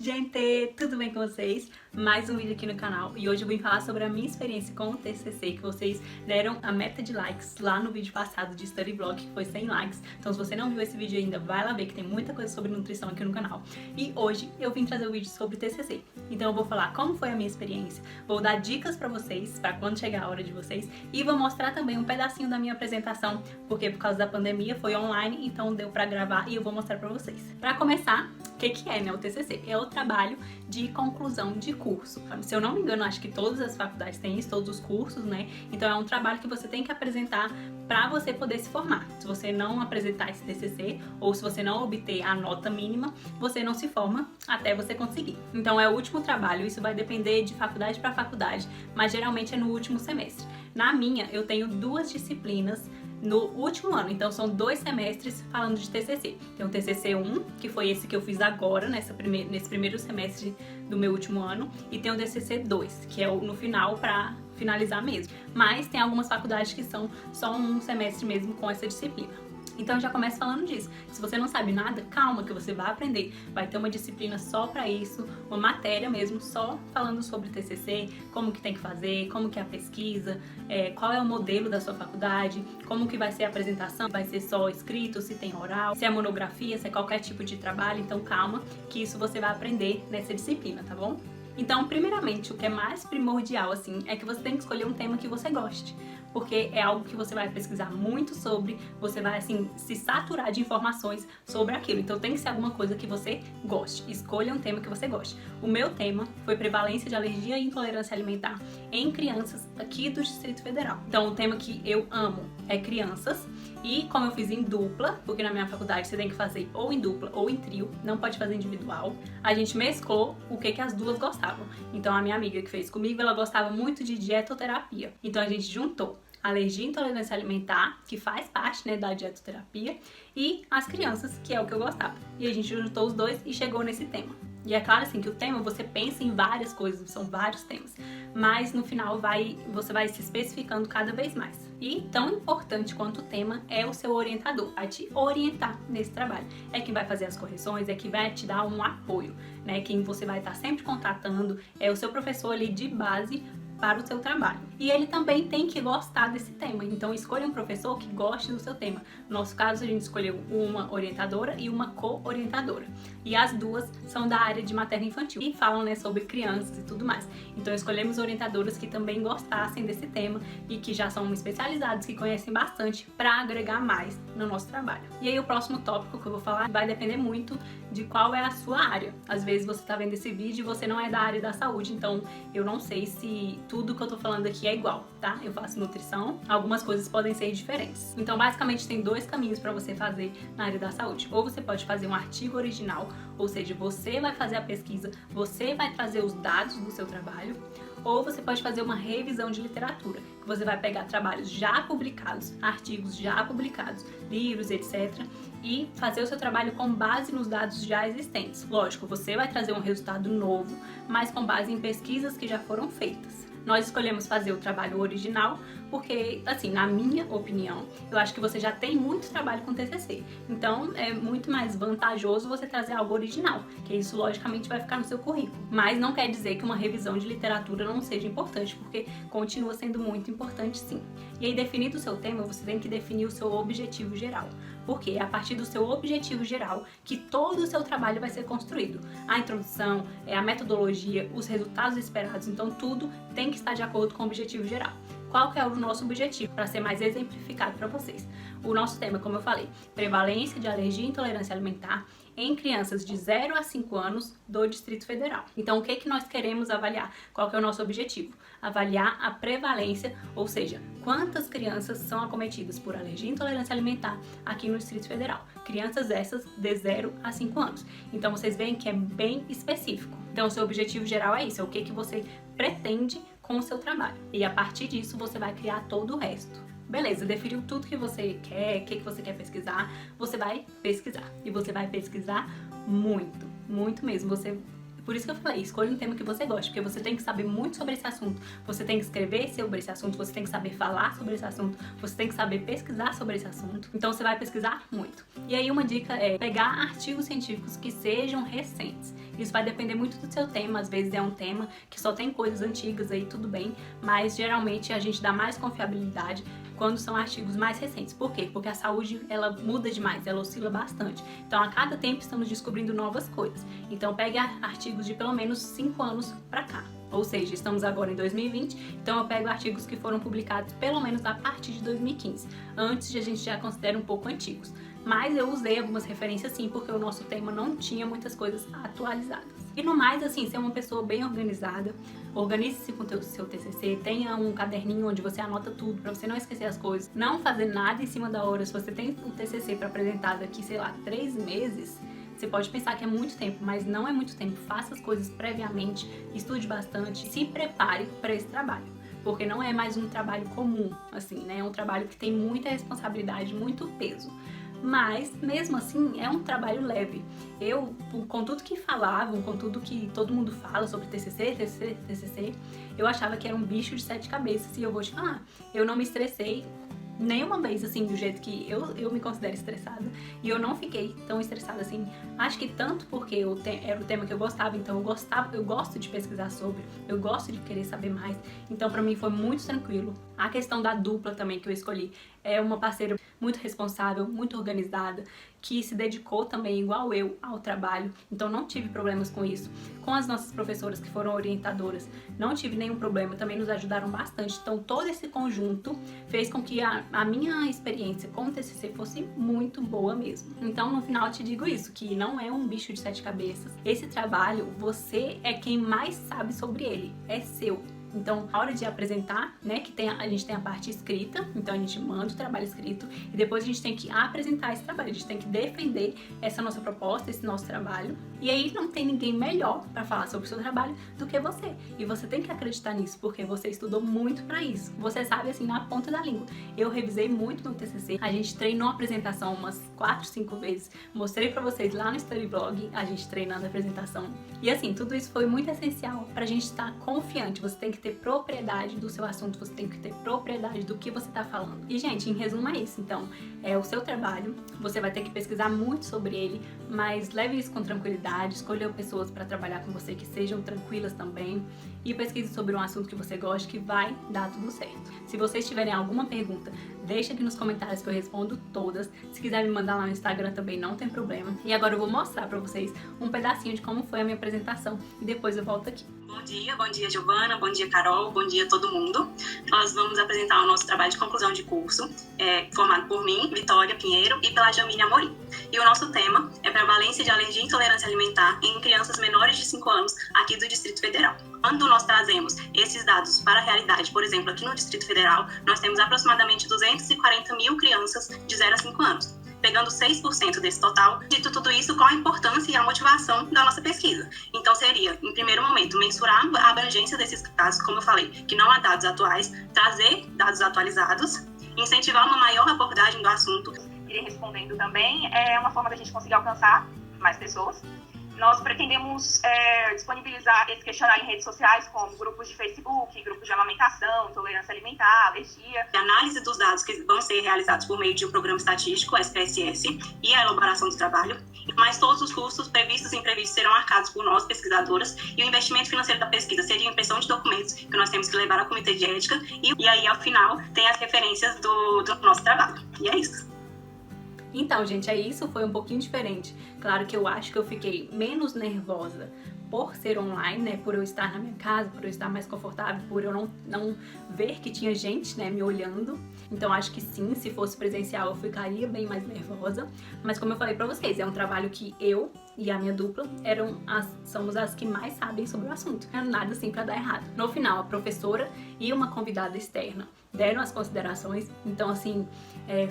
gente! Tudo bem com vocês? Mais um vídeo aqui no canal e hoje eu vim falar sobre a minha experiência com o TCC, que vocês deram a meta de likes lá no vídeo passado de Study Vlog, que foi 100 likes. Então se você não viu esse vídeo ainda, vai lá ver que tem muita coisa sobre nutrição aqui no canal. E hoje eu vim trazer o vídeo sobre TCC. Então eu vou falar como foi a minha experiência, vou dar dicas pra vocês, pra quando chegar a hora de vocês, e vou mostrar também um pedacinho da minha apresentação, porque por causa da pandemia foi online, então deu pra gravar e eu vou mostrar pra vocês. Pra começar, o que é, né, o TCC? É o trabalho de conclusão de curso. Se eu não me engano, acho que todas as faculdades têm isso, todos os cursos, né? Então é um trabalho que você tem que apresentar para você poder se formar. Se você não apresentar esse TCC, ou se você não obter a nota mínima, você não se forma até você conseguir. Então é o último trabalho, isso vai depender de faculdade para faculdade, mas geralmente é no último semestre. Na minha, eu tenho 2 disciplinas no último ano, então são 2 semestres falando de TCC. Tem o TCC 1, que foi esse que eu fiz agora, nesse primeiro semestre do meu último ano, e tem o TCC 2, que é no final para finalizar mesmo. Mas tem algumas faculdades que são só um semestre mesmo com essa disciplina. Então eu já começo falando disso. Se você não sabe nada, calma que você vai aprender. Vai ter uma disciplina só pra isso, uma matéria mesmo, só falando sobre TCC, como que tem que fazer, como que é a pesquisa, qual é o modelo da sua faculdade, como que vai ser a apresentação, vai ser só escrito, se tem oral, se é monografia, se é qualquer tipo de trabalho. Então calma que isso você vai aprender nessa disciplina, tá bom? Então, primeiramente, o que é mais primordial, assim, é que você tem que escolher um tema que você goste. Porque é algo que você vai pesquisar muito sobre, você vai, assim, se saturar de informações sobre aquilo. Então tem que ser alguma coisa que você goste. Escolha um tema que você goste. O meu tema foi prevalência de alergia e intolerância alimentar em crianças aqui do Distrito Federal. Então o tema que eu amo é crianças. E como eu fiz em dupla, porque na minha faculdade você tem que fazer ou em dupla ou em trio, não pode fazer individual, a gente mesclou o que as duas gostavam. Então a minha amiga que fez comigo, ela gostava muito de dietoterapia. Então a gente juntou alergia e intolerância alimentar, que faz parte, né, da dietoterapia, e as crianças, que é o que eu gostava. E a gente juntou os dois e chegou nesse tema. E é claro assim que o tema, você pensa em várias coisas, são vários temas, mas no final você vai se especificando cada vez mais. E tão importante quanto o tema é o seu orientador, vai te orientar nesse trabalho. É quem vai fazer as correções, é quem vai te dar um apoio, né? Quem você vai estar sempre contatando, é o seu professor ali de base para o seu trabalho. E ele também tem que gostar desse tema, então escolha um professor que goste do seu tema. No nosso caso, a gente escolheu uma orientadora e uma co-orientadora. E as duas são da área de materno-infantil e falam, né, sobre crianças e tudo mais. Então escolhemos orientadoras que também gostassem desse tema e que já são especializadas, que conhecem bastante, para agregar mais no nosso trabalho. E aí o próximo tópico que eu vou falar vai depender muito de qual é a sua área. Às vezes você está vendo esse vídeo e você não é da área da saúde, então eu não sei se tudo que eu tô falando aqui é igual, tá? Eu faço nutrição, algumas coisas podem ser diferentes. Então, basicamente, tem 2 caminhos para você fazer na área da saúde. Ou você pode fazer um artigo original, ou seja, você vai fazer a pesquisa, você vai trazer os dados do seu trabalho, ou você pode fazer uma revisão de literatura, que você vai pegar trabalhos já publicados, artigos já publicados, livros, etc., e fazer o seu trabalho com base nos dados já existentes. Lógico, você vai trazer um resultado novo, mas com base em pesquisas que já foram feitas. Nós escolhemos fazer o trabalho original porque, assim, na minha opinião, eu acho que você já tem muito trabalho com TCC. Então, é muito mais vantajoso você trazer algo original, que isso, logicamente, vai ficar no seu currículo. Mas não quer dizer que uma revisão de literatura não seja importante, porque continua sendo muito importante, sim. E aí, definido o seu tema, você tem que definir o seu objetivo geral. Porque é a partir do seu objetivo geral que todo o seu trabalho vai ser construído. A introdução, a metodologia, os resultados esperados, então tudo tem que estar de acordo com o objetivo geral. Qual que é o nosso objetivo, para ser mais exemplificado para vocês? O nosso tema, como eu falei, prevalência de alergia e intolerância alimentar em crianças de 0 a 5 anos do Distrito Federal. Então, o que nós queremos avaliar? Qual que é o nosso objetivo? Avaliar a prevalência, ou seja, quantas crianças são acometidas por alergia e intolerância alimentar aqui no Distrito Federal. Crianças essas de 0 a 5 anos. Então, vocês veem que é bem específico. Então, o seu objetivo geral é isso, é o que você pretende com o seu trabalho. E a partir disso, você vai criar todo o resto. Beleza, definiu tudo que você quer, o que você quer pesquisar, você vai pesquisar. E você vai pesquisar muito, muito mesmo. Você Por isso que eu falei, escolha um tema que você goste, porque você tem que saber muito sobre esse assunto, você tem que escrever sobre esse assunto, você tem que saber falar sobre esse assunto, você tem que saber pesquisar sobre esse assunto. Então você vai pesquisar muito. E aí uma dica é pegar artigos científicos que sejam recentes. Isso vai depender muito do seu tema, às vezes é um tema que só tem coisas antigas aí, tudo bem, mas geralmente a gente dá mais confiabilidade quando são artigos mais recentes. Por quê? Porque a saúde, ela muda demais, ela oscila bastante. Então, a cada tempo estamos descobrindo novas coisas. Então, pegue artigos de pelo menos 5 anos para cá. Ou seja, estamos agora em 2020, então eu pego artigos que foram publicados pelo menos a partir de 2015. Antes a gente já considera um pouco antigos. Mas eu usei algumas referências sim, porque o nosso tema não tinha muitas coisas atualizadas. E no mais, assim, ser uma pessoa bem organizada, organize-se com o seu TCC, tenha um caderninho onde você anota tudo, para você não esquecer as coisas, não fazer nada em cima da hora. Se você tem um TCC para apresentar daqui, sei lá, 3 meses, você pode pensar que é muito tempo, mas não é muito tempo. Faça as coisas previamente, estude bastante, se prepare para esse trabalho. Porque não é mais um trabalho comum, assim, né? É um trabalho que tem muita responsabilidade, muito peso. Mas, mesmo assim, é um trabalho leve. Eu, com tudo que falavam, com tudo que todo mundo fala sobre TCC, eu achava que era um bicho de 7 cabeças. E eu vou te falar, eu não me estressei nenhuma vez, assim, do jeito que eu me considero estressada. E eu não fiquei tão estressada assim. Acho que tanto porque era o tema que eu gostava, então eu gosto de pesquisar sobre, eu gosto de querer saber mais. Então, pra mim, foi muito tranquilo. A questão da dupla também que eu escolhi é uma parceira muito responsável, muito organizada, que se dedicou também, igual eu, ao trabalho. Então não tive problemas com isso. Com as nossas professoras que foram orientadoras, não tive nenhum problema, também nos ajudaram bastante. Então todo esse conjunto fez com que a minha experiência com o TCC fosse muito boa mesmo. Então no final eu te digo isso, que não é um bicho de 7 cabeças. Esse trabalho, você é quem mais sabe sobre ele, é seu. Então, na hora de apresentar, né, a gente tem a parte escrita, então a gente manda o trabalho escrito e depois a gente tem que apresentar esse trabalho, a gente tem que defender essa nossa proposta, esse nosso trabalho. E aí não tem ninguém melhor para falar sobre o seu trabalho do que você. E você tem que acreditar nisso, porque você estudou muito para isso. Você sabe, assim, na ponta da língua. Eu revisei muito meu TCC, a gente treinou a apresentação umas 4, 5 vezes. Mostrei para vocês lá no Study Vlog, a gente treinando a apresentação. E assim, tudo isso foi muito essencial pra gente estar confiante. Você tem que ter propriedade do seu assunto, você tem que ter propriedade do que você tá falando. E, gente, em resumo é isso. Então, é o seu trabalho, você vai ter que pesquisar muito sobre ele, mas leve isso com tranquilidade, escolha pessoas para trabalhar com você que sejam tranquilas também e pesquise sobre um assunto que você goste, que vai dar tudo certo. Se vocês tiverem alguma pergunta, deixa aqui nos comentários que eu respondo todas. Se quiser me mandar lá no Instagram também não tem problema. E agora eu vou mostrar pra vocês um pedacinho de como foi a minha apresentação e depois eu volto aqui. Bom dia Giovana, bom dia Carol, bom dia todo mundo. Nós vamos apresentar o nosso trabalho de conclusão de curso, formado por mim, Vitória Pinheiro, e pela Jamile Amorim. E o nosso tema é prevalência de alergia e intolerância alimentar em crianças menores de 5 anos aqui do Distrito Federal. Quando nós trazemos esses dados para a realidade, por exemplo, aqui no Distrito Federal, nós temos aproximadamente 240 mil crianças de 0 a 5 anos. Pegando 6% desse total, dito tudo isso, qual a importância e a motivação da nossa pesquisa? Então seria, em primeiro momento, mensurar a abrangência desses casos, como eu falei, que não há dados atuais, trazer dados atualizados, incentivar uma maior abordagem do assunto. E respondendo também, é uma forma da gente conseguir alcançar mais pessoas. Nós pretendemos disponibilizar esse questionário em redes sociais, como grupos de Facebook, grupos de amamentação, intolerância alimentar, alergia. A análise dos dados que vão ser realizados por meio de um programa estatístico, o SPSS, e a elaboração do trabalho. Mas todos os custos previstos e imprevistos serão arcados por nós, pesquisadoras, e o investimento financeiro da pesquisa seria a impressão de documentos que nós temos que levar ao comitê de ética, e aí, ao final, tem as referências do nosso trabalho. E é isso. Então, gente, isso foi um pouquinho diferente. Claro que eu acho que eu fiquei menos nervosa por ser online, né, por eu estar na minha casa, por eu estar mais confortável, por eu não ver que tinha gente, né, me olhando. Então acho que sim, se fosse presencial eu ficaria bem mais nervosa. Mas como eu falei pra vocês, é um trabalho que eu e a minha dupla somos as que mais sabem sobre o assunto. Não é nada assim pra dar errado. No final, a professora e uma convidada externa deram as considerações. Então, assim,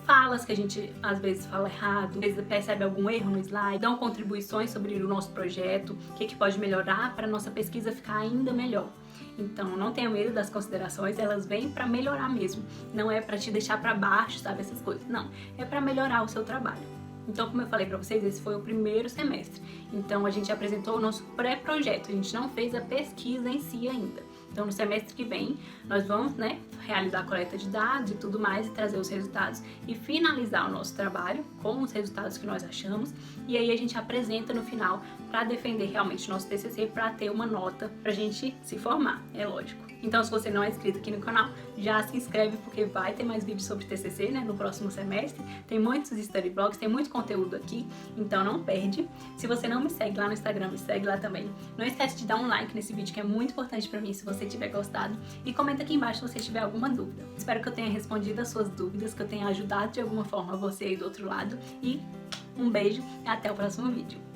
falas que a gente às vezes fala errado, às vezes percebe algum erro no slide, dão contribuições sobre o nosso projeto, o que pode melhorar para a nossa pesquisa ficar ainda melhor. Então, não tenha medo das considerações, elas vêm para melhorar mesmo. Não é para te deixar para baixo, sabe, essas coisas. Não, é para melhorar o seu trabalho. Então, como eu falei pra vocês, esse foi o primeiro semestre. Então, a gente apresentou o nosso pré-projeto, a gente não fez a pesquisa em si ainda. Então, no semestre que vem, nós vamos, realizar a coleta de dados e tudo mais, e trazer os resultados e finalizar o nosso trabalho com os resultados que nós achamos. E aí a gente apresenta no final para defender realmente o nosso TCC, para ter uma nota pra gente se formar, é lógico. Então, se você não é inscrito aqui no canal, já se inscreve, porque vai ter mais vídeos sobre TCC, no próximo semestre. Tem muitos study vlogs, tem muito conteúdo aqui, então não perde. Se você não me segue lá no Instagram, me segue lá também. Não esquece de dar um like nesse vídeo, que é muito importante pra mim, se você tiver gostado. E comenta aqui embaixo se você tiver alguma dúvida. Espero que eu tenha respondido as suas dúvidas, que eu tenha ajudado de alguma forma você aí do outro lado. E um beijo e até o próximo vídeo.